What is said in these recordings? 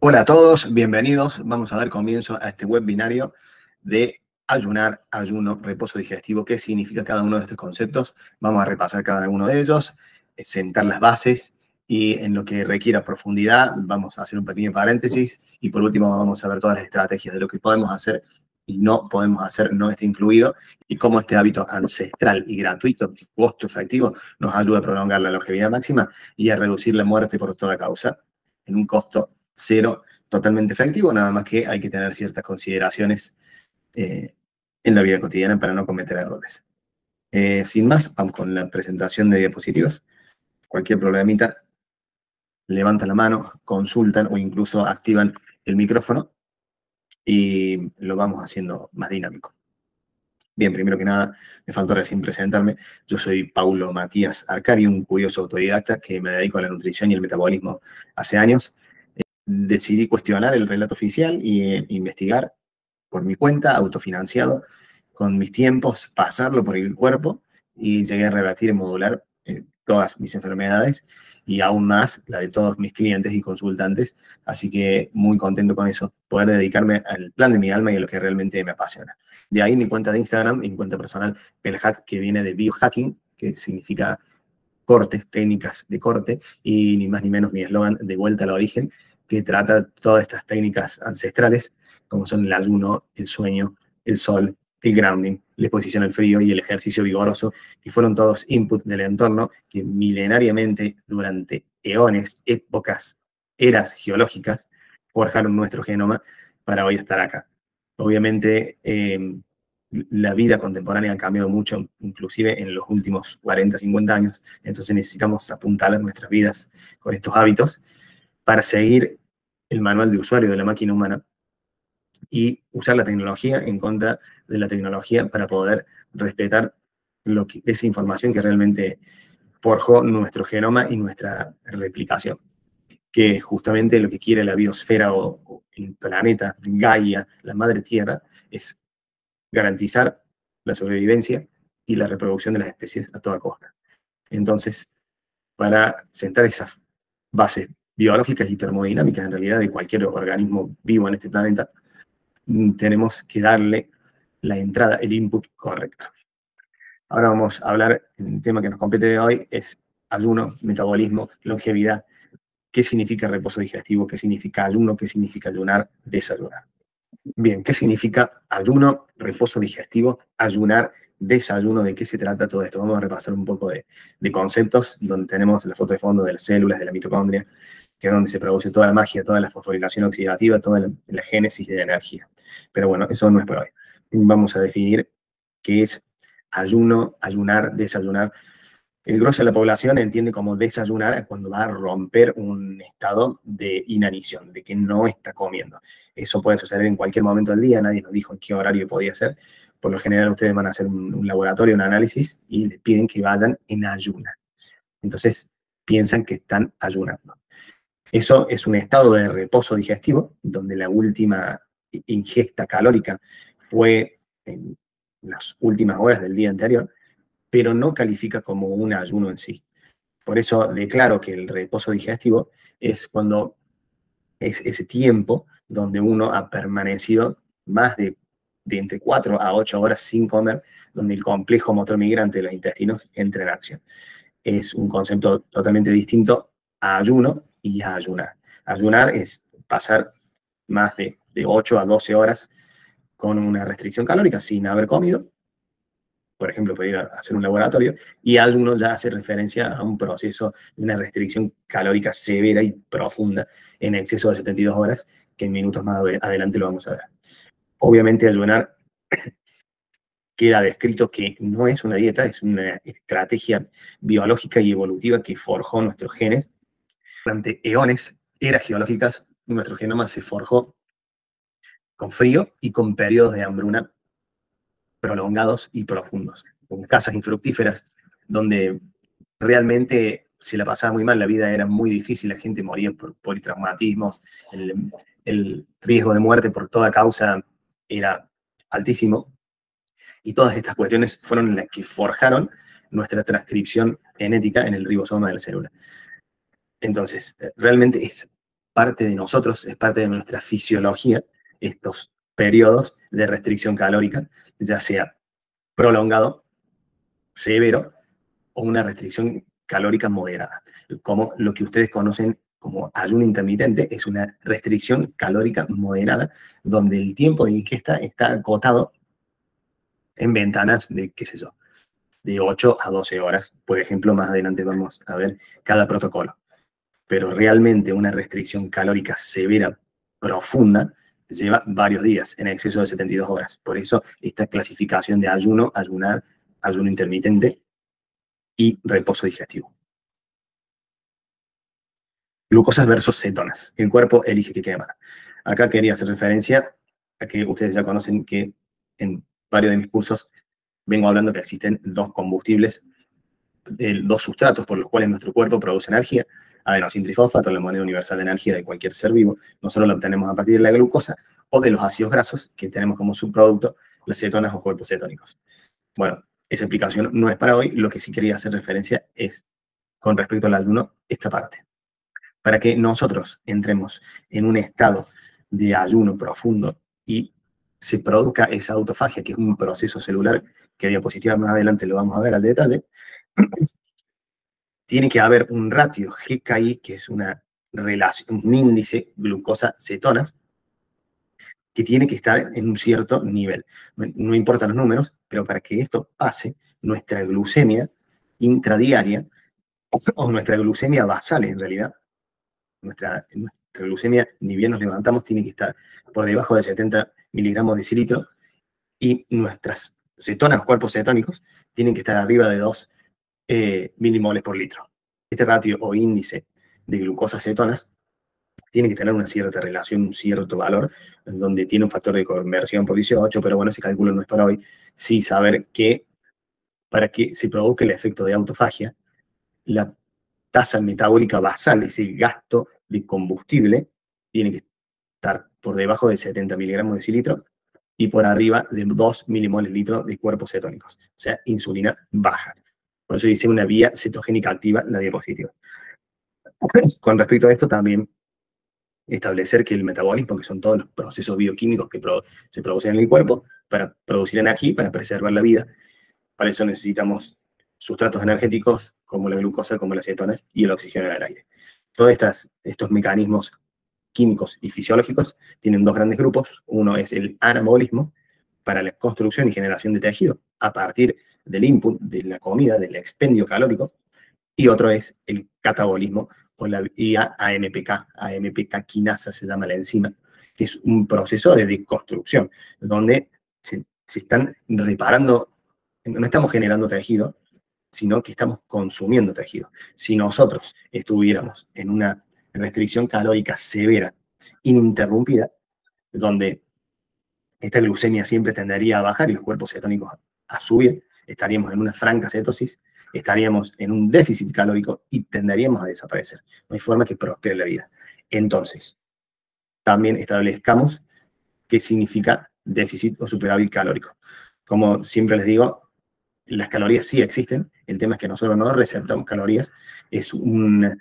Hola a todos, bienvenidos. Vamos a dar comienzo a este webinario de ayunar, ayuno, reposo digestivo. ¿Qué significa cada uno de estos conceptos? Vamos a repasar cada uno de ellos, sentar las bases y en lo que requiera profundidad vamos a hacer un pequeño paréntesis y por último vamos a ver todas las estrategias de lo que podemos hacer y no podemos hacer, no está incluido, y cómo este hábito ancestral y gratuito, costo efectivo, nos ayuda a prolongar la longevidad máxima y a reducir la muerte por toda causa en un costo cero, totalmente efectivo, nada más que hay que tener ciertas consideraciones en la vida cotidiana para no cometer errores. Sin más, vamos con la presentación de diapositivas. Cualquier problemita, levantan la mano, consultan o incluso activan el micrófono y lo vamos haciendo más dinámico. Bien, primero que nada, me faltó recién presentarme. Yo soy Paulo Matías Arcari, un curioso autodidacta que me dedico a la nutrición y el metabolismo hace años. Decidí cuestionar el relato oficial e investigar por mi cuenta, autofinanciado, con mis tiempos, pasarlo por el cuerpo y llegué a rebatir y modular todas mis enfermedades y aún más la de todos mis clientes y consultantes. Así que muy contento con eso, poder dedicarme al plan de mi alma y a lo que realmente me apasiona. De ahí mi cuenta de Instagram, mi cuenta personal, Pelhack, que viene de biohacking, que significa cortes, técnicas de corte, y ni más ni menos mi eslogan de vuelta al origen, que trata todas estas técnicas ancestrales, como son el ayuno, el sueño, el sol, el grounding, la exposición al frío y el ejercicio vigoroso, que fueron todos input del entorno que milenariamente, durante eones, épocas, eras geológicas, forjaron nuestro genoma para hoy estar acá. Obviamente, la vida contemporánea ha cambiado mucho, inclusive en los últimos 40, 50 años, entonces necesitamos apuntalar nuestras vidas con estos hábitos para seguir el manual de usuario de la máquina humana y usar la tecnología en contra de la tecnología para poder respetar esa información que realmente forjó nuestro genoma y nuestra replicación, que es justamente lo que quiere la biosfera o el planeta, Gaia, la madre tierra, es garantizar la sobrevivencia y la reproducción de las especies a toda costa. Entonces, para sentar esas bases biológicas y termodinámicas en realidad de cualquier organismo vivo en este planeta, tenemos que darle la entrada, el input correcto. Ahora vamos a hablar, el tema que nos compete de hoy es ayuno, metabolismo, longevidad. ¿Qué significa reposo digestivo? ¿Qué significa ayuno? ¿Qué significa ayunar? Desayunar. Bien, ¿qué significa ayuno, reposo digestivo, ayunar, desayuno? ¿De qué se trata todo esto? Vamos a repasar un poco de conceptos, donde tenemos la foto de fondo de las células, de la mitocondria, que es donde se produce toda la magia, toda la fosforilación oxidativa, toda la génesis de la energía. Pero bueno, eso no es por hoy. Vamos a definir qué es ayuno, ayunar, desayunar. El grueso de la población entiende como desayunar cuando va a romper un estado de inanición, de que no está comiendo. Eso puede suceder en cualquier momento del día, nadie nos dijo en qué horario podía ser. Por lo general ustedes van a hacer un laboratorio, un análisis, y les piden que vayan en ayuna. Entonces piensan que están ayunando. Eso es un estado de reposo digestivo, donde la última ingesta calórica fue en las últimas horas del día anterior, pero no califica como un ayuno en sí. Por eso declaro que el reposo digestivo es cuando es ese tiempo donde uno ha permanecido más de entre 4 a 8 horas sin comer, donde el complejo motor migrante de los intestinos entra en acción. Es un concepto totalmente distinto a ayuno y a ayunar. Ayunar es pasar más de 8 a 12 horas con una restricción calórica sin haber comido, por ejemplo, puede ir a hacer un laboratorio, y ayuno ya hace referencia a un proceso de una restricción calórica severa y profunda en exceso de 72 horas, que en minutos más adelante lo vamos a ver. Obviamente ayunar queda descrito que no es una dieta, es una estrategia biológica y evolutiva que forjó nuestros genes. Durante eones, eras geológicas, nuestro genoma se forjó con frío y con periodos de hambruna prolongados y profundos, con casas infructíferas, donde realmente se la pasaba muy mal, la vida era muy difícil, la gente moría por politraumatismos, el riesgo de muerte por toda causa era altísimo, y todas estas cuestiones fueron las que forjaron nuestra transcripción genética en el ribosoma de la célula. Entonces, realmente es parte de nosotros, es parte de nuestra fisiología, estos periodos de restricción calórica, ya sea prolongado, severo o una restricción calórica moderada. Como lo que ustedes conocen como ayuno intermitente, es una restricción calórica moderada, donde el tiempo de ingesta está acotado en ventanas de, qué sé yo, de 8 a 12 horas. Por ejemplo, más adelante vamos a ver cada protocolo. Pero realmente una restricción calórica severa, profunda, lleva varios días, en exceso de 72 horas. Por eso esta clasificación de ayuno, ayunar, ayuno intermitente y reposo digestivo. Glucosas versus cetonas. El cuerpo elige qué quemar. Acá quería hacer referencia a que ustedes ya conocen que en varios de mis cursos vengo hablando que existen dos combustibles, dos sustratos por los cuales nuestro cuerpo produce energía. Adenosín trifosfato, la moneda universal de energía de cualquier ser vivo. Nosotros la obtenemos a partir de la glucosa o de los ácidos grasos que tenemos como subproducto las cetonas o cuerpos cetónicos. Bueno, esa explicación no es para hoy. Lo que sí quería hacer referencia es, con respecto al ayuno, esta parte. Para que nosotros entremos en un estado de ayuno profundo y se produzca esa autofagia, que es un proceso celular, que diapositiva más adelante lo vamos a ver al detalle, tiene que haber un ratio GKI, que es una relación, un índice glucosa-cetonas, que tiene que estar en un cierto nivel. No importan los números, pero para que esto pase, nuestra glucemia intradiaria, o nuestra glucemia basal en realidad, nuestra glucemia, ni bien nos levantamos, tiene que estar por debajo de 70 miligramos de decilitro, y nuestras cetonas, cuerpos cetónicos, tienen que estar arriba de 2 milimoles por litro. Este ratio o índice de glucosa-cetonas tiene que tener una cierta relación, un cierto valor, donde tiene un factor de conversión por 18, pero bueno, ese cálculo no es para hoy. Sí saber que para que se produzca el efecto de autofagia, la tasa metabólica basal, ese gasto de combustible, tiene que estar por debajo de 70 miligramos de decilitro y por arriba de 2 milimoles litro de cuerpos cetónicos, o sea, insulina baja. Por eso dice una vía cetogénica activa la diapositiva. Con respecto a esto, también establecer que el metabolismo, que son todos los procesos bioquímicos que se producen en el cuerpo para producir energía y para preservar la vida. Para eso necesitamos sustratos energéticos como la glucosa, como las cetonas y el oxígeno en el aire. Todos estos mecanismos químicos y fisiológicos tienen dos grandes grupos. Uno es el anabolismo, para la construcción y generación de tejido a partir del input, de la comida, del expendio calórico, y otro es el catabolismo o la vía AMPK. AMPK quinasa se llama la enzima, que es un proceso de deconstrucción, donde se están reparando, no estamos generando tejido, sino que estamos consumiendo tejido. Si nosotros estuviéramos en una restricción calórica severa, ininterrumpida, donde esta glucemia siempre tendería a bajar y los cuerpos cetónicos a subir, estaríamos en una franca cetosis, estaríamos en un déficit calórico y tenderíamos a desaparecer. No hay forma que prospere la vida. Entonces, también establezcamos qué significa déficit o superávit calórico. Como siempre les digo, las calorías sí existen, el tema es que nosotros no receptamos calorías, es una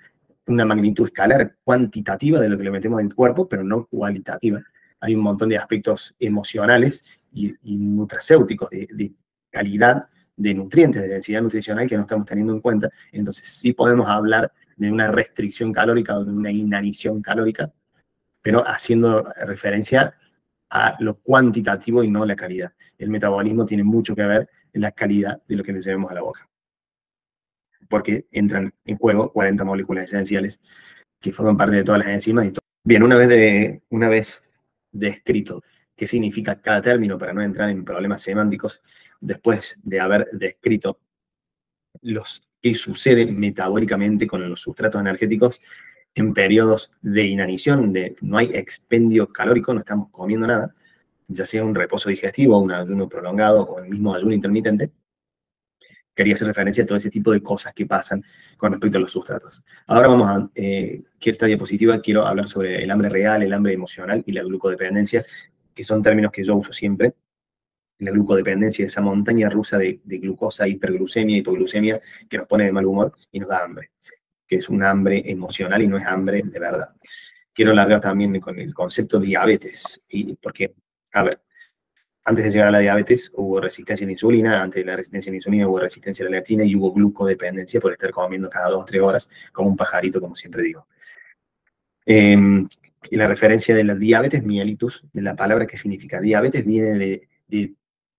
magnitud escalar cuantitativa de lo que le metemos en el cuerpo, pero no cualitativa. Hay un montón de aspectos emocionales y nutracéuticos, de calidad de nutrientes, de densidad nutricional que no estamos teniendo en cuenta. Entonces sí podemos hablar de una restricción calórica o de una inanición calórica, pero haciendo referencia a lo cuantitativo y no la calidad. El metabolismo tiene mucho que ver en la calidad de lo que le llevemos a la boca, porque entran en juego 40 moléculas esenciales que forman parte de todas las enzimas. Y todo. Bien, una vez descrito qué significa cada término para no entrar en problemas semánticos, después de haber descrito qué sucede metabólicamente con los sustratos energéticos en periodos de inanición, de no hay expendio calórico, no estamos comiendo nada, ya sea un reposo digestivo, un ayuno prolongado o el mismo ayuno intermitente, quería hacer referencia a todo ese tipo de cosas que pasan con respecto a los sustratos. Ahora vamos a, esta diapositiva quiero hablar sobre el hambre real, el hambre emocional y la glucodependencia, que son términos que yo uso siempre. La glucodependencia es esa montaña rusa de glucosa, hiperglucemia, hipoglucemia, que nos pone de mal humor y nos da hambre, que es un hambre emocional y no es hambre de verdad. quiero largar también con el concepto de diabetes, porque, a ver, antes de llegar a la diabetes hubo resistencia a la insulina, antes de la resistencia a la insulina hubo resistencia a la leptina y hubo glucodependencia por estar comiendo cada 2 o 3 horas como un pajarito, como siempre digo. Y la referencia de la diabetes mellitus, de la palabra que significa diabetes, viene de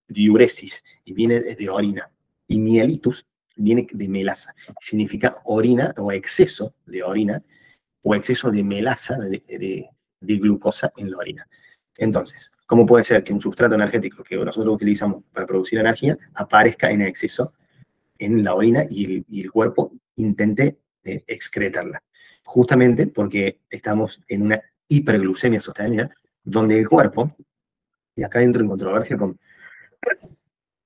diuresis y viene de orina. Y mellitus viene de melasa, significa orina o exceso de orina o exceso de melasa, de glucosa en la orina. Entonces, ¿cómo puede ser que un sustrato energético que nosotros utilizamos para producir energía aparezca en exceso en la orina y el cuerpo intente excretarla? Justamente porque estamos en una hiperglucemia sostenida, donde el cuerpo, y acá entro en controversia con,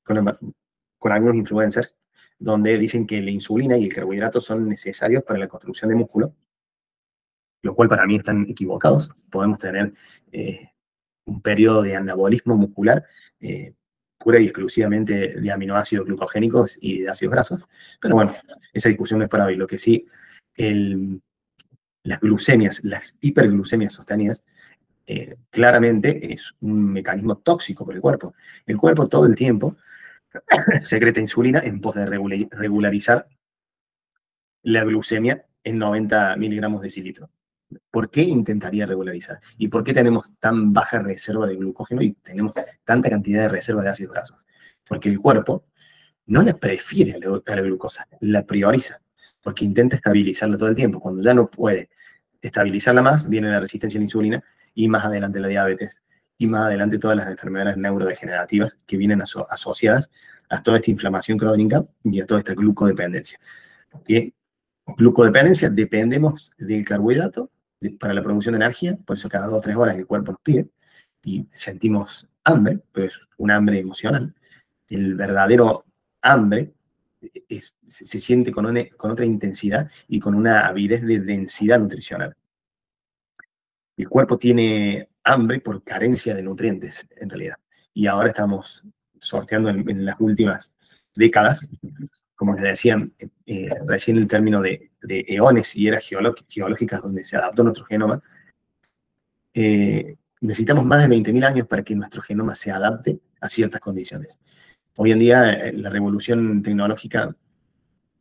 con algunos influencers, donde dicen que la insulina y el carbohidrato son necesarios para la construcción de músculo, lo cual para mí están equivocados. Podemos tener un periodo de anabolismo muscular pura y exclusivamente de aminoácidos glucogénicos y de ácidos grasos. Pero bueno, esa discusión no es para hoy. Lo que sí, las glucemias, las hiperglucemias sostenidas, claramente es un mecanismo tóxico para el cuerpo. El cuerpo todo el tiempo secreta insulina en pos de regularizar la glucemia en 90 miligramos de decilitro. ¿Por qué intentaría regularizar? ¿Y por qué tenemos tan baja reserva de glucógeno y tenemos tanta cantidad de reserva de ácidos grasos? Porque el cuerpo no la prefiere a la glucosa, la prioriza, porque intenta estabilizarla todo el tiempo. Cuando ya no puede estabilizarla más, viene la resistencia a la insulina y más adelante la diabetes y más adelante todas las enfermedades neurodegenerativas que vienen asociadas a toda esta inflamación crónica y a toda esta glucodependencia. ¿Sí? Glucodependencia, dependemos del carbohidrato para la producción de energía, por eso cada 2 o 3 horas el cuerpo nos pide y sentimos hambre, pero es un hambre emocional. El verdadero hambre se siente con otra intensidad y con una avidez de densidad nutricional. El cuerpo tiene hambre por carencia de nutrientes, en realidad. Y ahora estamos sorteando en las últimas décadas, como les decía, recién el término de eones y eras geológicas donde se adaptó nuestro genoma. Necesitamos más de 20.000 años para que nuestro genoma se adapte a ciertas condiciones. Hoy en día la revolución tecnológica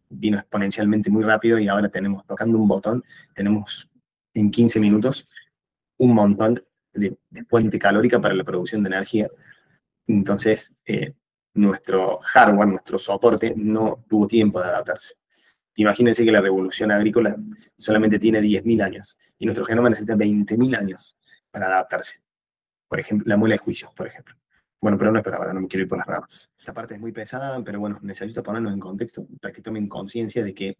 vino exponencialmente muy rápido y ahora tenemos, tocando un botón, tenemos en 15 minutos un montón de fuente calórica para la producción de energía. Entonces, nuestro hardware, nuestro soporte, no tuvo tiempo de adaptarse. Imagínense que la revolución agrícola solamente tiene 10.000 años y nuestro genoma necesita 20.000 años para adaptarse. Por ejemplo, la muela de juicios, por ejemplo. Bueno, pero no es para ahora, no me quiero ir por las ramas. Esta parte es muy pesada, pero bueno, necesito ponernos en contexto para que tomen conciencia de que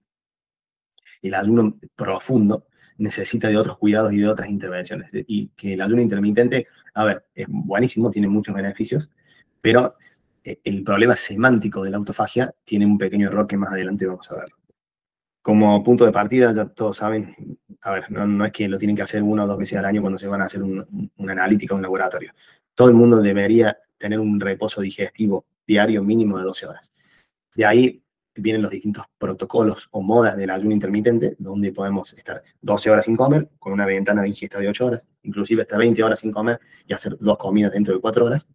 el ayuno profundo necesita de otros cuidados y de otras intervenciones. Y que el ayuno intermitente, a ver, es buenísimo, tiene muchos beneficios, pero el problema semántico de la autofagia tiene un pequeño error que más adelante vamos a ver. Como punto de partida, ya todos saben, a ver, no es que lo tienen que hacer 1 o 2 veces al año cuando se van a hacer una analítica o un laboratorio. Todo el mundo debería tener un reposo digestivo diario mínimo de 12 horas. De ahí vienen los distintos protocolos o modas del ayuno intermitente, donde podemos estar 12 horas sin comer, con una ventana de ingesta de 8 horas, inclusive hasta 20 horas sin comer y hacer 2 comidas dentro de 4 horas,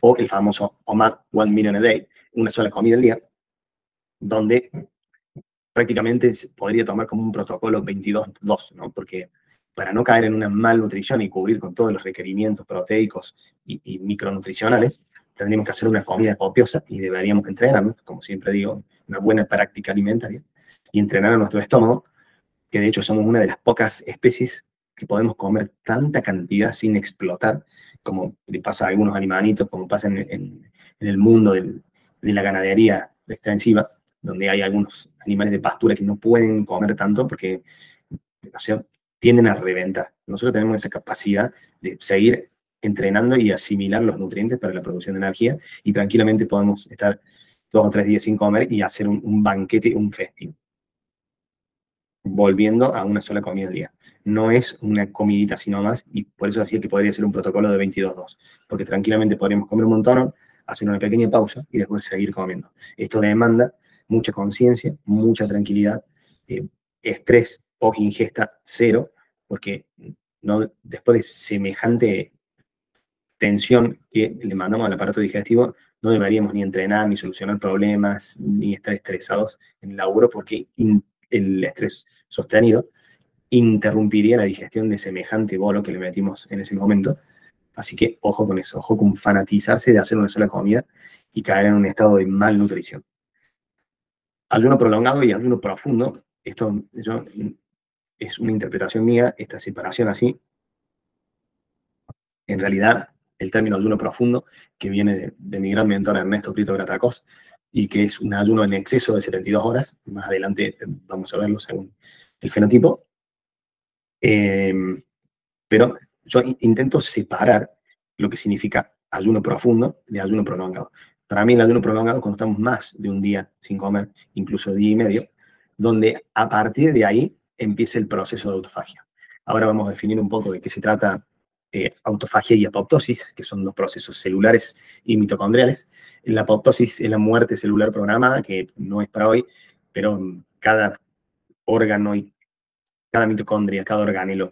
o el famoso OMAD, 1 meal a day, una sola comida al día, donde prácticamente se podría tomar como un protocolo 22-2, ¿no? Porque para no caer en una malnutrición y cubrir con todos los requerimientos proteicos y micronutricionales, tendríamos que hacer una comida copiosa y deberíamos entrenarnos, como siempre digo, una buena práctica alimentaria, y entrenar a nuestro estómago, que de hecho somos una de las pocas especies que podemos comer tanta cantidad sin explotar, como le pasa a algunos animalitos, como pasa en el mundo de la ganadería extensiva, donde hay algunos animales de pastura que no pueden comer tanto porque, o sea, tienden a reventar. Nosotros tenemos esa capacidad de seguir entrenando y asimilar los nutrientes para la producción de energía y tranquilamente podemos estar 2 o 3 días sin comer y hacer un banquete, un festín, volviendo a una sola comida al día. No es una comidita sino más, y por eso decía que podría ser un protocolo de 22-2, porque tranquilamente podríamos comer un montón, hacer una pequeña pausa y después seguir comiendo. Esto demanda mucha conciencia, mucha tranquilidad, estrés o ingesta cero, porque no, después de semejante tensión que le mandamos al aparato digestivo, no deberíamos ni entrenar, ni solucionar problemas, ni estar estresados en el laburo, porque el estrés sostenido interrumpiría la digestión de semejante bolo que le metimos en ese momento. Así que ojo con eso, ojo con fanatizarse de hacer una sola comida y caer en un estado de malnutrición. Ayuno prolongado y ayuno profundo, esto es una interpretación mía, esta separación así. En realidad, el término ayuno profundo, que viene de mi gran mentor Ernesto Prieto Gratacós, y que es un ayuno en exceso de 72 horas, más adelante vamos a verlo según el fenotipo, pero yo intento separar lo que significa ayuno profundo de ayuno prolongado. Para mí el ayuno prolongado es cuando estamos más de un día sin comer, incluso día y medio, donde a partir de ahí empieza el proceso de autofagia. Ahora vamos a definir un poco de qué se trata autofagia y apoptosis, que son dos procesos celulares y mitocondriales. La apoptosis es la muerte celular programada, que no es para hoy, pero cada órgano y cada mitocondria, cada organelo,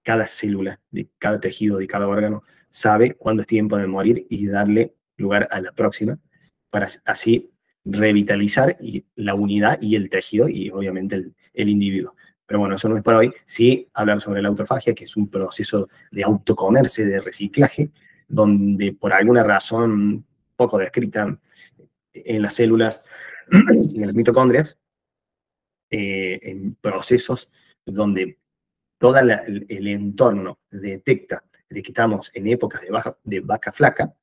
cada célula de cada tejido, de cada órgano, sabe cuándo es tiempo de morir y darle lugar a la próxima, para así revitalizar la unidad y el tejido y obviamente el individuo. Pero bueno, eso no es para hoy. Sí hablar sobre la autofagia, que es un proceso de autocomerse, de reciclaje, donde por alguna razón poco descrita en las células y en las mitocondrias, en procesos donde todo el entorno detecta de que estamos en épocas de vaca flaca,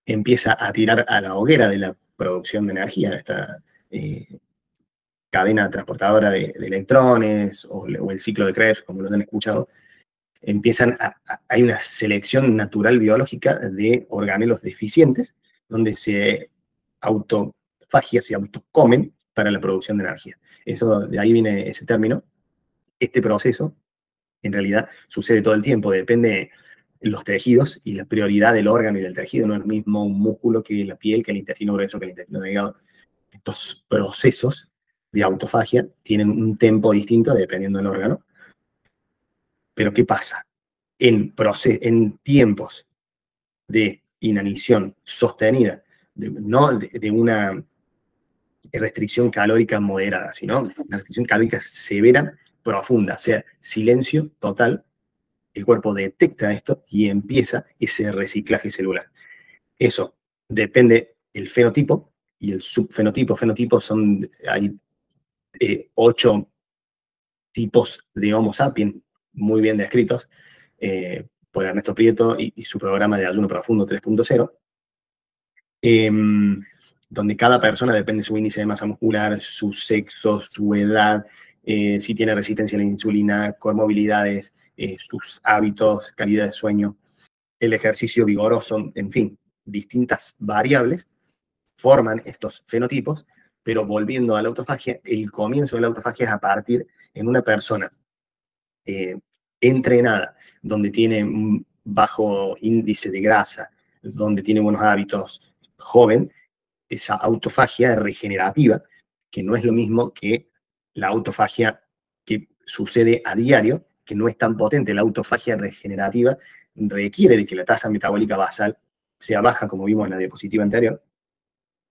empieza a tirar a la hoguera de la producción de energía, esta cadena transportadora de electrones o el ciclo de Krebs, como lo han escuchado, hay una selección natural biológica de organelos deficientes, donde se autofagia, se autocomen para la producción de energía. Eso, de ahí viene ese término. Este proceso en realidad sucede todo el tiempo, depende de los tejidos y la prioridad del órgano y del tejido. No es lo mismo un músculo que la piel, que el intestino grueso, que el intestino delgado. Estos procesos de autofagia tienen un tempo distinto dependiendo del órgano. Pero ¿qué pasa? En tiempos de inanición sostenida, no de una restricción calórica moderada, sino una restricción calórica severa, profunda, o sea, silencio total, el cuerpo detecta esto y empieza ese reciclaje celular. Eso depende del fenotipo y el subfenotipo. Fenotipos hay 8 tipos de Homo sapiens muy bien descritos por Ernesto Prieto y su programa de ayuno profundo 3.0, donde cada persona depende de su índice de masa muscular, su sexo, su edad, si tiene resistencia a la insulina, comorbilidades, sus hábitos, calidad de sueño, el ejercicio vigoroso, en fin, distintas variables forman estos fenotipos, pero volviendo a la autofagia, el comienzo de la autofagia es a partir en una persona entrenada, donde tiene un bajo índice de grasa, donde tiene buenos hábitos, joven, esa autofagia regenerativa, que no es lo mismo que la autofagia que sucede a diario, que no es tan potente. La autofagia regenerativa requiere de que la tasa metabólica basal sea baja, como vimos en la diapositiva anterior.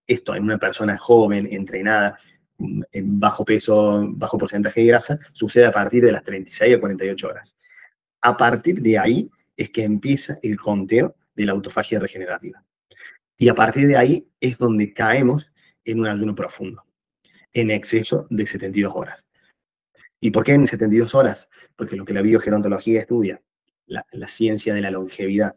Esto en una persona joven, entrenada, en bajo peso, bajo porcentaje de grasa, sucede a partir de las 36 a 48 horas. A partir de ahí es que empieza el conteo de la autofagia regenerativa. Y a partir de ahí es donde caemos en un ayuno profundo, en exceso de 72 horas. ¿Y por qué en 72 horas? Porque lo que la biogerontología estudia, la ciencia de la longevidad,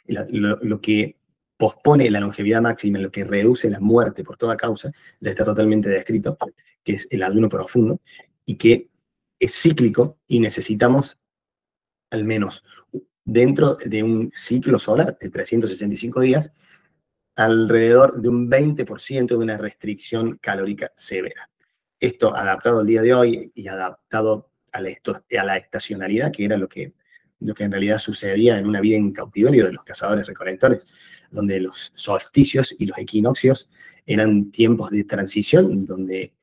lo que pospone la longevidad máxima, lo que reduce la muerte por toda causa, ya está totalmente descrito, que es el ayuno profundo, y que es cíclico y necesitamos al menos dentro de un ciclo solar de 365 días, alrededor de un 20% de una restricción calórica severa. Esto adaptado al día de hoy y adaptado a la estacionalidad, que era lo que en realidad sucedía en una vida en cautiverio de los cazadores-recolectores, donde los solsticios y los equinoccios eran tiempos de transición, donde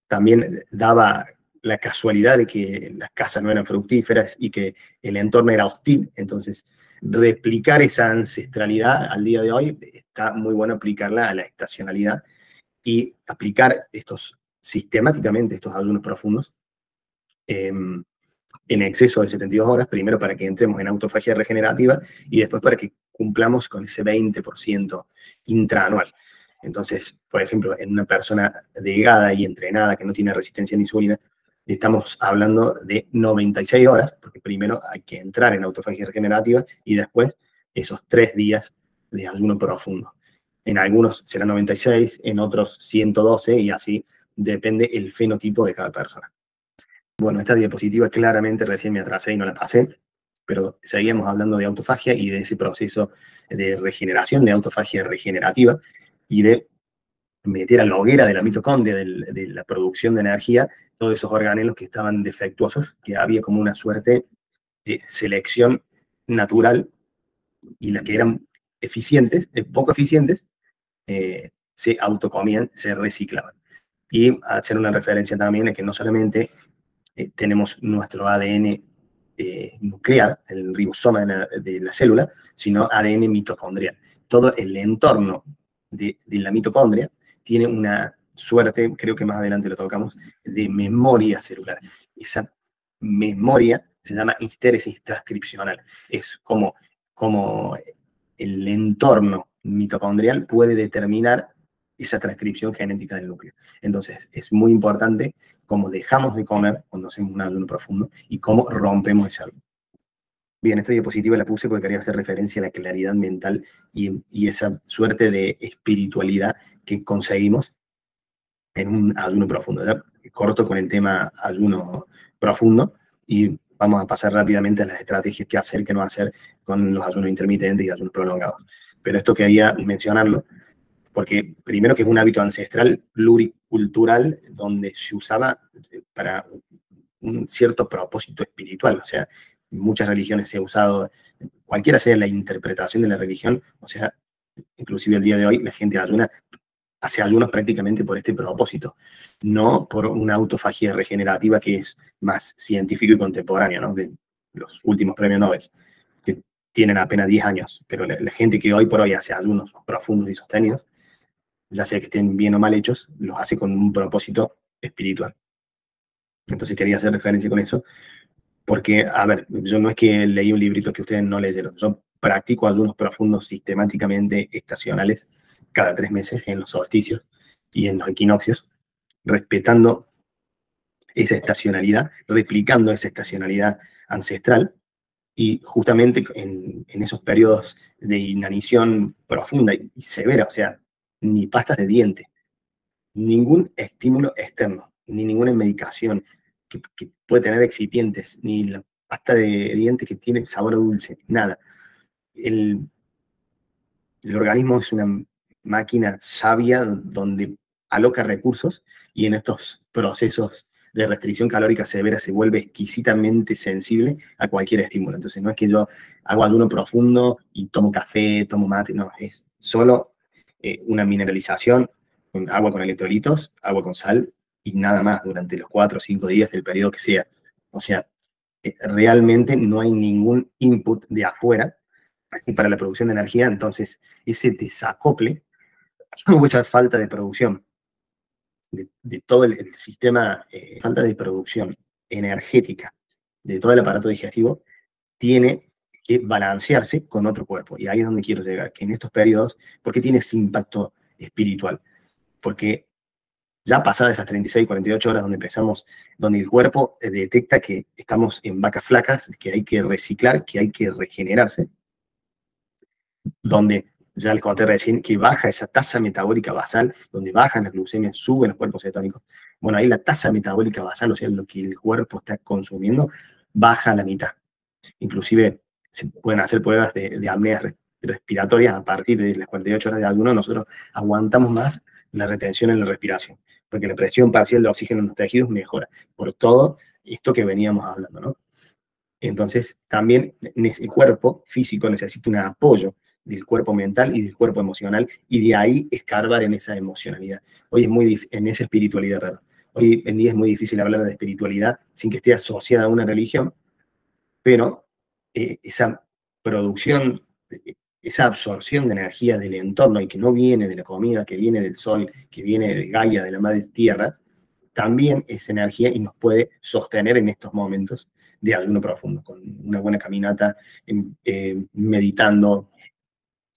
también daba la casualidad de que las casas no eran fructíferas y que el entorno era hostil. Entonces, replicar esa ancestralidad al día de hoy está muy bueno aplicarla a la estacionalidad y aplicar sistemáticamente estos ayunos profundos en exceso de 72 horas, primero para que entremos en autofagia regenerativa y después para que cumplamos con ese 20% intraanual. Entonces, por ejemplo, en una persona delgada y entrenada que no tiene resistencia a la insulina, estamos hablando de 96 horas, porque primero hay que entrar en autofagia regenerativa y después esos 3 días de ayuno profundo. En algunos será 96, en otros 112 y así depende el fenotipo de cada persona. Bueno, esta diapositiva claramente recién me atrasé y no la pasé, pero seguíamos hablando de autofagia y de ese proceso de regeneración, de autofagia regenerativa y de meter a la hoguera de la mitocondria, de la producción de energía, todos esos organelos que estaban defectuosos, que había como una suerte de selección natural y las que eran eficientes, poco eficientes, se autocomían, se reciclaban. Y hacer una referencia también es que no solamente tenemos nuestro ADN nuclear, el ribosoma de la célula, sino ADN mitocondrial. Todo el entorno de la mitocondria tiene una suerte, creo que más adelante lo tocamos, de memoria celular. Esa memoria se llama histéresis transcripcional. Es como el entorno mitocondrial puede determinar esa transcripción genética del núcleo. Entonces, es muy importante cómo dejamos de comer cuando hacemos un ayuno profundo y cómo rompemos ese ayuno. Bien, esta diapositiva la puse porque quería hacer referencia a la claridad mental y esa suerte de espiritualidad que conseguimos en un ayuno profundo. Ya corto con el tema ayuno profundo y vamos a pasar rápidamente a las estrategias que hacer, que no hacer con los ayunos intermitentes y ayunos prolongados. Pero esto quería mencionarlo porque primero que es un hábito ancestral, pluricultural, donde se usaba para un cierto propósito espiritual. O sea, en muchas religiones se ha usado, cualquiera sea la interpretación de la religión, o sea, inclusive el día de hoy la gente hace ayunos prácticamente por este propósito, no por una autofagia regenerativa que es más científico y contemporáneo, ¿no? De los últimos premios Nobel, que tienen apenas 10 años, pero la gente que hoy por hoy hace ayunos profundos y sostenidos, ya sea que estén bien o mal hechos, los hace con un propósito espiritual. Entonces quería hacer referencia con eso, porque, a ver, yo no es que leí un librito que ustedes no leyeron, yo practico ayunos profundos sistemáticamente estacionales cada 3 meses en los solsticios y en los equinoccios, respetando esa estacionalidad, replicando esa estacionalidad ancestral, y justamente en esos periodos de inanición profunda y severa, o sea, ni pastas de diente, ningún estímulo externo, ni ninguna medicación que puede tener excipientes, ni la pasta de dientes que tiene sabor a dulce, nada. El organismo es una máquina sabia donde aloca recursos y en estos procesos de restricción calórica severa se vuelve exquisitamente sensible a cualquier estímulo. Entonces no es que yo hago ayuno profundo y tomo café, tomo mate, no, es solo una mineralización con agua con electrolitos, agua con sal y nada más durante los 4 o 5 días del periodo que sea. O sea, realmente no hay ningún input de afuera para la producción de energía, entonces ese desacople o esa falta de producción de todo el sistema, falta de producción energética de todo el aparato digestivo, tiene que balancearse con otro cuerpo. Y ahí es donde quiero llegar, que en estos periodos, ¿por qué tiene ese impacto espiritual? Porque ya pasadas esas 36, 48 horas donde el cuerpo detecta que estamos en vacas flacas, que hay que reciclar, que hay que regenerarse, donde ya les conté recién que baja esa tasa metabólica basal, donde bajan las glucemias, suben los cuerpos cetónicos. Bueno, ahí la tasa metabólica basal, o sea, lo que el cuerpo está consumiendo, baja a la mitad. Inclusive se pueden hacer pruebas de apneas respiratorias a partir de las 48 horas de ayuno. Nosotros aguantamos más la retención en la respiración, porque la presión parcial de oxígeno en los tejidos mejora, por todo esto que veníamos hablando, ¿no? Entonces, también el cuerpo físico necesita un apoyo del cuerpo mental y del cuerpo emocional, y de ahí escarbar en esa emocionalidad. Hoy es muy en esa espiritualidad, perdón. Hoy en día es muy difícil hablar de espiritualidad sin que esté asociada a una religión, pero esa producción, esa absorción de energía del entorno y que no viene de la comida, que viene del sol, que viene de Gaia, de la madre tierra, también es energía y nos puede sostener en estos momentos de ayuno profundo, con una buena caminata, meditando,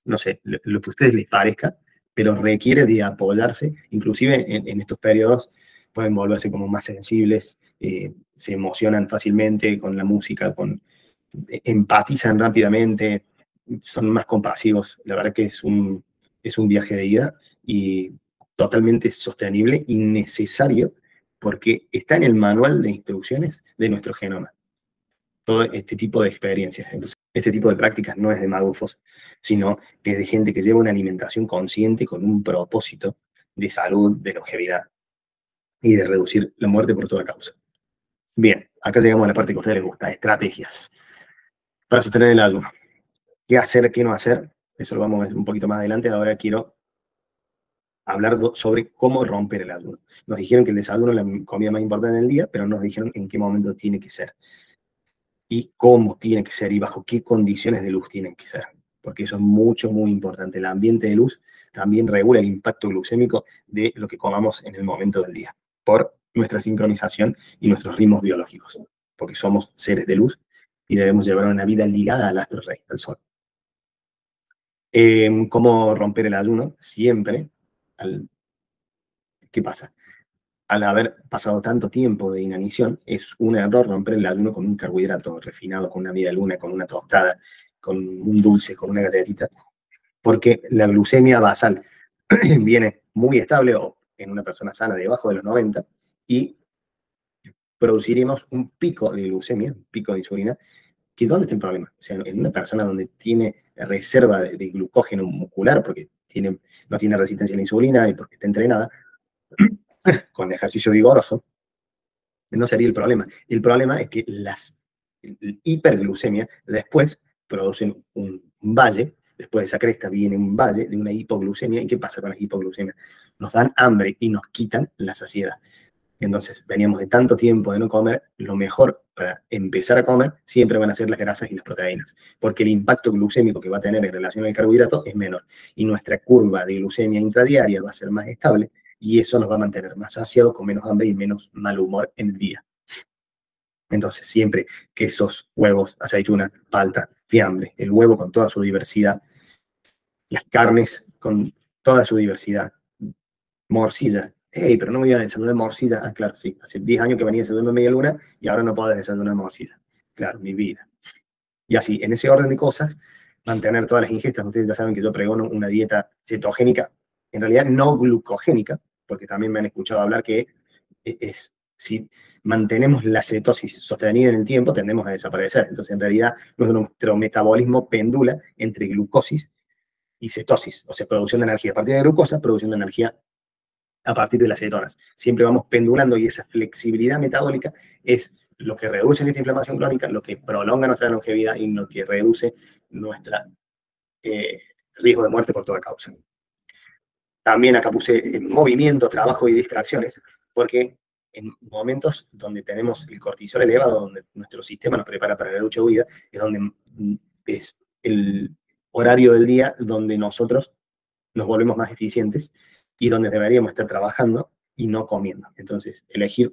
no sé, lo que a ustedes les parezca, pero requiere de apoyarse, inclusive en estos periodos pueden volverse como más sensibles, se emocionan fácilmente con la música, empatizan rápidamente, son más compasivos. La verdad que es un viaje de ida y totalmente sostenible y necesario porque está en el manual de instrucciones de nuestro genoma. Todo este tipo de experiencias. Entonces, este tipo de prácticas no es de magufos, sino que es de gente que lleva una alimentación consciente con un propósito de salud, de longevidad y de reducir la muerte por toda causa. Bien, acá llegamos a la parte que a ustedes les gusta, estrategias para sostener el ayuno. ¿Qué hacer, qué no hacer? Eso lo vamos a ver un poquito más adelante. Ahora quiero hablar sobre cómo romper el ayuno. Nos dijeron que el desayuno es la comida más importante del día, pero no nos dijeron en qué momento tiene que ser. Y cómo tiene que ser y bajo qué condiciones de luz tienen que ser. Porque eso es mucho, muy importante. El ambiente de luz también regula el impacto glucémico de lo que comamos en el momento del día, por nuestra sincronización y nuestros ritmos biológicos. Porque somos seres de luz y debemos llevar una vida ligada al astro rey, al sol. ¿Cómo romper el ayuno? Siempre, ¿qué pasa? Al haber pasado tanto tiempo de inanición, es un error romper el ayuno con un carbohidrato refinado, con una media luna, con una tostada, con un dulce, con una galletita, porque la glucemia basal viene muy estable o en una persona sana debajo de los 90 y produciremos un pico de glucemia, un pico de insulina, que ¿dónde está el problema? O sea, en una persona donde tiene reserva de glucógeno muscular, porque no tiene resistencia a la insulina y porque está entrenada, con ejercicio vigoroso, no sería el problema. El problema es que las hiperglucemia después producen un valle, después de esa cresta viene un valle de una hipoglucemia. ¿Y qué pasa con la hipoglucemia? Nos dan hambre y nos quitan la saciedad. Entonces, veníamos de tanto tiempo de no comer, lo mejor para empezar a comer siempre van a ser las grasas y las proteínas, porque el impacto glucémico que va a tener en relación al carbohidrato es menor y nuestra curva de glucemia intradiaria va a ser más estable y eso nos va a mantener más saciados, con menos hambre y menos mal humor en el día. Entonces, siempre quesos, huevos, aceituna, palta, fiambre, el huevo con toda su diversidad, las carnes con toda su diversidad, morcilla. Hey, pero no me iba a desayunar morcilla. Ah, claro, sí. Hace 10 años que venía desayunando media luna y ahora no puedo desayunar morcilla. Claro, mi vida. Y así, en ese orden de cosas, mantener todas las ingestas. Ustedes ya saben que yo pregono una dieta cetogénica, en realidad no glucogénica, porque también me han escuchado hablar que si mantenemos la cetosis sostenida en el tiempo, tendemos a desaparecer. Entonces, en realidad, nuestro metabolismo pendula entre glucosis y cetosis, o sea, producción de energía a partir de glucosa, producción de energía a partir de las cetonas. Siempre vamos pendulando y esa flexibilidad metabólica es lo que reduce nuestra inflamación crónica, lo que prolonga nuestra longevidad y lo que reduce nuestro riesgo de muerte por toda causa. También acá puse movimiento, trabajo y distracciones, porque en momentos donde tenemos el cortisol elevado, donde nuestro sistema nos prepara para la lucha o huida, es donde es el horario del día donde nosotros nos volvemos más eficientes y donde deberíamos estar trabajando y no comiendo. Entonces, ustedes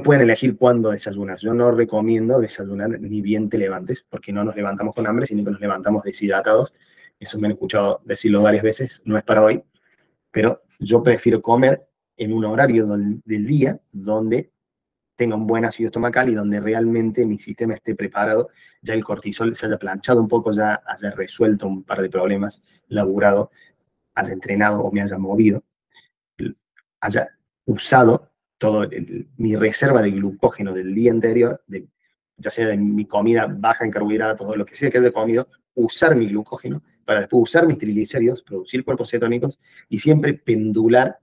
pueden elegir cuándo desayunar. Yo no recomiendo desayunar ni bien te levantes, porque no nos levantamos con hambre, sino que nos levantamos deshidratados. Eso me han escuchado decirlo varias veces, no es para hoy, pero yo prefiero comer en un horario del día donde tenga un buen ácido estomacal y donde realmente mi sistema esté preparado, ya el cortisol se haya planchado un poco, ya haya resuelto un par de problemas, laburado, haya entrenado o me haya movido, haya usado toda mi reserva de glucógeno del día anterior, ya sea de mi comida baja en carbohidratos o lo que sea que haya comido, usar mi glucógeno para después usar mis triglicéridos, producir cuerpos cetónicos y siempre pendular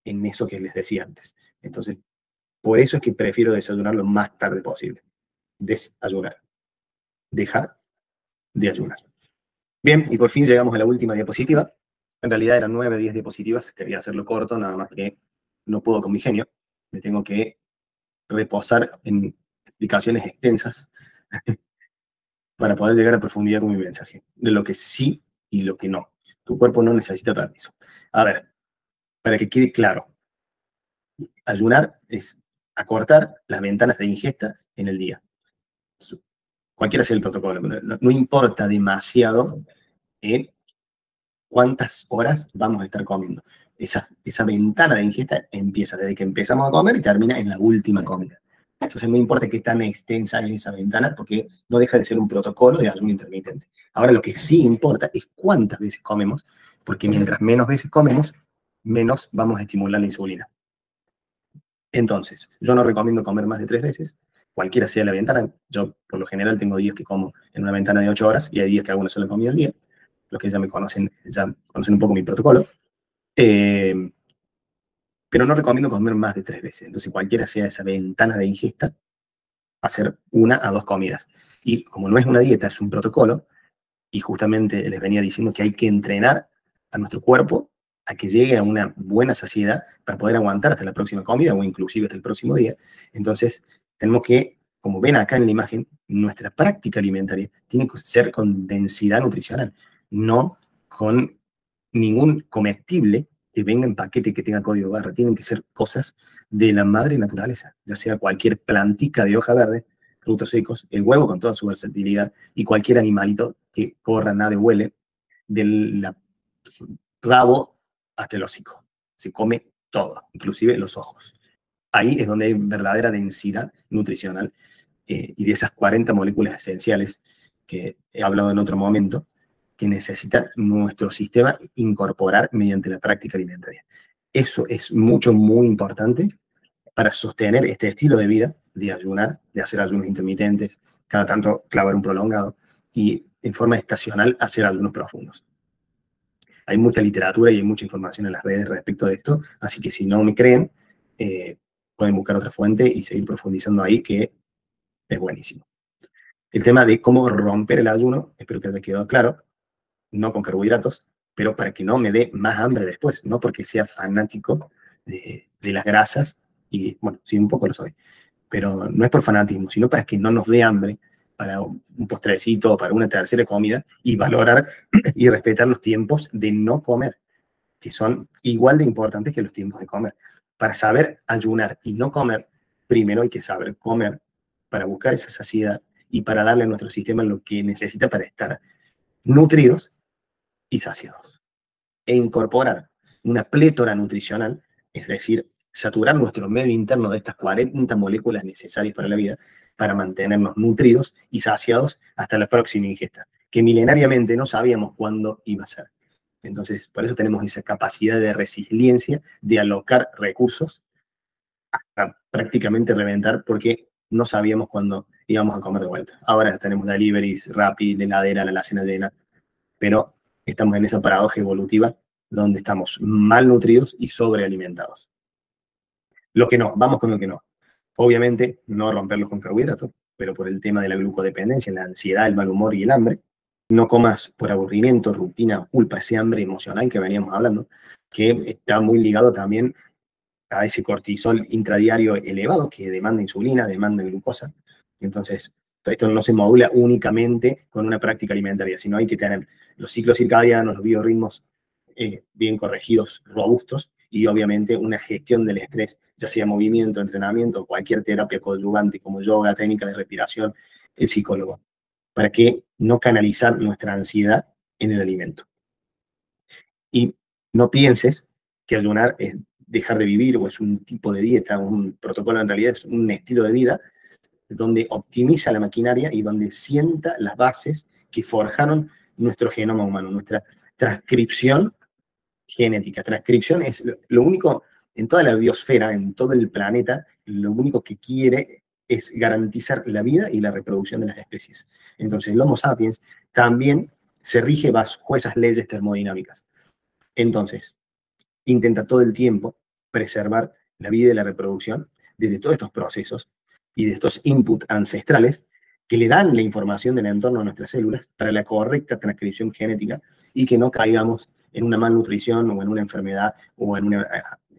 en eso que les decía antes. Entonces, por eso es que prefiero desayunar lo más tarde posible. Desayunar. Dejar de ayunar. Bien, y por fin llegamos a la última diapositiva. En realidad eran 9, 10 diapositivas. Quería hacerlo corto, nada más que no puedo con mi genio, me tengo que reposar en explicaciones extensas para poder llegar a profundidad con mi mensaje, de lo que sí y lo que no. Tu cuerpo no necesita permiso. A ver, para que quede claro, ayunar es acortar las ventanas de ingesta en el día. Cualquiera sea el protocolo, no importa demasiado cuántas horas vamos a estar comiendo. Esa ventana de ingesta empieza desde que empezamos a comer y termina en la última comida. Entonces no importa qué tan extensa es esa ventana, porque no deja de ser un protocolo de ayuno intermitente. Ahora lo que sí importa es cuántas veces comemos, porque mientras menos veces comemos, menos vamos a estimular la insulina. Entonces, yo no recomiendo comer más de 3 veces, cualquiera sea la ventana. Yo, por lo general, tengo días que como en una ventana de 8 horas y hay días que hago una sola comida al día. Los que ya me conocen, ya conocen un poco mi protocolo. Pero no recomiendo comer más de 3 veces. Entonces, cualquiera sea esa ventana de ingesta, hacer 1 a 2 comidas. Y como no es una dieta, es un protocolo, y justamente les venía diciendo que hay que entrenar a nuestro cuerpo a que llegue a una buena saciedad para poder aguantar hasta la próxima comida o inclusive hasta el próximo día. Entonces, tenemos que, como ven acá en la imagen, nuestra práctica alimentaria tiene que ser con densidad nutricional, no con ningún comestible que venga en paquete que tenga código barra. Tienen que ser cosas de la madre naturaleza, ya sea cualquier plantica de hoja verde, frutos secos, el huevo con toda su versatilidad y cualquier animalito que corra, nade, huele, del rabo hasta el hocico. Se come todo, inclusive los ojos. Ahí es donde hay verdadera densidad nutricional y de esas 40 moléculas esenciales que he hablado en otro momento, que necesita nuestro sistema incorporar mediante la práctica alimentaria. Eso es muy importante para sostener este estilo de vida, de ayunar, de hacer ayunos intermitentes, cada tanto clavar un prolongado y en forma estacional hacer ayunos profundos. Hay mucha literatura y hay mucha información en las redes respecto de esto, así que si no me creen, pueden buscar otra fuente y seguir profundizando ahí, que es buenísimo. El tema de cómo romper el ayuno, espero que haya quedado claro, no con carbohidratos, pero para que no me dé más hambre después, no porque sea fanático de las grasas, y bueno, sí, un poco lo soy, pero no es por fanatismo, sino para que no nos dé hambre para un postrecito o para una tercera comida y valorar y respetar los tiempos de no comer, que son igual de importantes que los tiempos de comer. Para saber ayunar y no comer, primero hay que saber comer para buscar esa saciedad y para darle a nuestro sistema lo que necesita para estar nutridos y saciados. E incorporar una plétora nutricional, es decir, saturar nuestro medio interno de estas 40 moléculas necesarias para la vida, para mantenernos nutridos y saciados hasta la próxima ingesta, que milenariamente no sabíamos cuándo iba a ser. Entonces, por eso tenemos esa capacidad de resiliencia, de alocar recursos hasta prácticamente reventar, porque no sabíamos cuándo íbamos a comer de vuelta. Ahora tenemos deliveries, Rappi, la heladera, la alacena llena, pero estamos en esa paradoja evolutiva donde estamos malnutridos y sobrealimentados. Lo que no, vamos con lo que no. Obviamente, no romperlos con carbohidratos, pero por el tema de la glucodependencia, la ansiedad, el mal humor y el hambre, no comas por aburrimiento, rutina o culpa, ese hambre emocional que veníamos hablando, que está muy ligado también a ese cortisol intradiario elevado que demanda insulina, demanda glucosa. Entonces, esto no se modula únicamente con una práctica alimentaria, sino hay que tener los ciclos circadianos, los biorritmos bien corregidos, robustos, y obviamente una gestión del estrés, ya sea movimiento, entrenamiento, cualquier terapia coadyuvante como yoga, técnica de respiración, el psicólogo, para que no canalizar nuestra ansiedad en el alimento. Y no pienses que ayunar es dejar de vivir o es un tipo de dieta, un protocolo, en realidad es un estilo de vida donde optimiza la maquinaria y donde sienta las bases que forjaron nuestro genoma humano, nuestra transcripción genética. Transcripción es lo único, en toda la biosfera, en todo el planeta, lo único que quiere es garantizar la vida y la reproducción de las especies. Entonces, el Homo sapiens también se rige bajo esas leyes termodinámicas. Entonces, intenta todo el tiempo preservar la vida y la reproducción desde todos estos procesos y de estos inputs ancestrales que le dan la información del entorno a nuestras células para la correcta transcripción genética y que no caigamos en una malnutrición o en una enfermedad o en una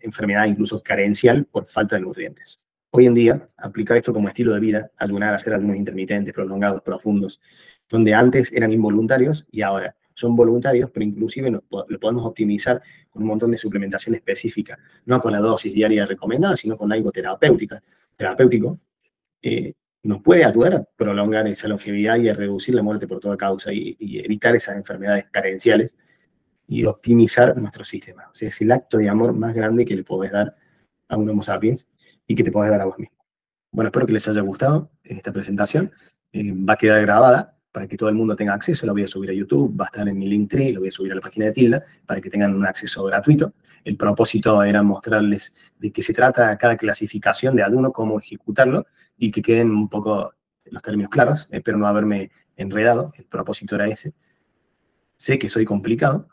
enfermedad incluso carencial por falta de nutrientes. Hoy en día, aplicar esto como estilo de vida, ayunar, hacer ayunos intermitentes, prolongados, profundos, donde antes eran involuntarios y ahora son voluntarios, pero inclusive lo podemos optimizar con un montón de suplementación específica, no con la dosis diaria recomendada, sino con algo terapéutico, nos puede ayudar a prolongar esa longevidad y a reducir la muerte por toda causa y evitar esas enfermedades carenciales y optimizar nuestro sistema. O sea, es el acto de amor más grande que le podés dar a un Homo sapiens y que te podés dar a vos mismo. Bueno, espero que les haya gustado esta presentación. Va a quedar grabada para que todo el mundo tenga acceso. La voy a subir a YouTube, va a estar en mi Linktree, lo voy a subir a la página de Tilda para que tengan un acceso gratuito. El propósito era mostrarles de qué se trata cada clasificación de ayuno, cómo ejecutarlo y que queden un poco los términos claros. Espero no haberme enredado, el propósito era ese. Sé que soy complicado,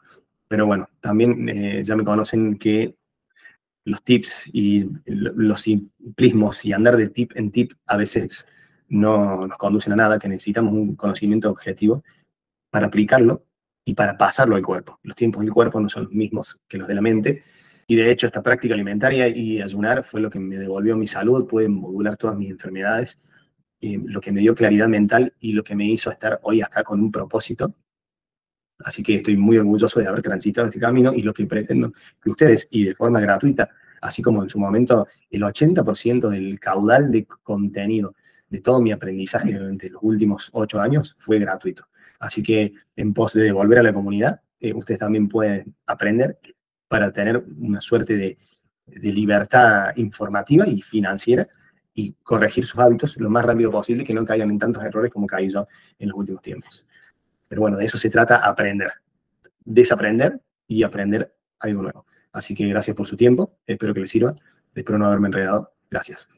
pero bueno, también ya me conocen que los tips y los simplismos y andar de tip en tip a veces no nos conducen a nada, que necesitamos un conocimiento objetivo para aplicarlo y para pasarlo al cuerpo. Los tiempos del cuerpo no son los mismos que los de la mente, y de hecho esta práctica alimentaria y ayunar fue lo que me devolvió mi salud, pude modular todas mis enfermedades, lo que me dio claridad mental y lo que me hizo estar hoy acá con un propósito. Así que estoy muy orgulloso de haber transitado este camino y lo que pretendo que ustedes, y de forma gratuita, así como en su momento el 80% del caudal de contenido de todo mi aprendizaje durante los últimos 8 años fue gratuito. Así que en pos de devolver a la comunidad, ustedes también pueden aprender para tener una suerte de libertad informativa y financiera y corregir sus hábitos lo más rápido posible, que no caigan en tantos errores como caí yo en los últimos tiempos. Pero bueno, de eso se trata, aprender, desaprender y aprender algo nuevo. Así que gracias por su tiempo, espero que les sirva, espero no haberme enredado. Gracias.